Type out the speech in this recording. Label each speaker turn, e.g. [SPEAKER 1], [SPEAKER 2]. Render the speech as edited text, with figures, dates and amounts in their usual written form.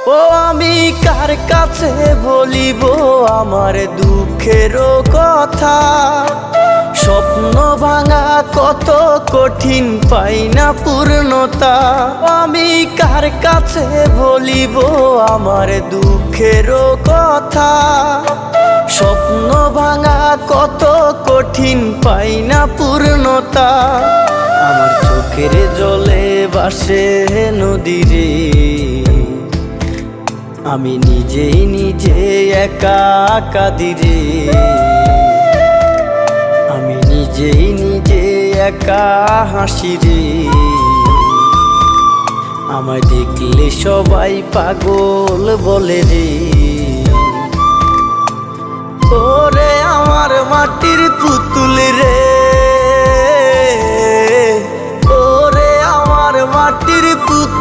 [SPEAKER 1] ও আমি কার কাছে বলিব আমার দুঃখের কথা? স্বপ্ন ভাঙা কত কঠিন, পাই না পূর্ণতা। আমি কার কাছে বলিব আমার দুঃখের কথা? স্বপ্ন ভাঙা কত কঠিন, পাই না পূর্ণতা। আমার চোখের জলে ভাসে নদীরে, আমি নিজেই নিজে একা কাঁদিরে। আমি নিজেই নিজে একা হাসিরে। আমায় দেখলে সবাই পাগল বলে রে। ওরে আমার মাটির পুতুল রে, ওরে আমার মাটির পুতুল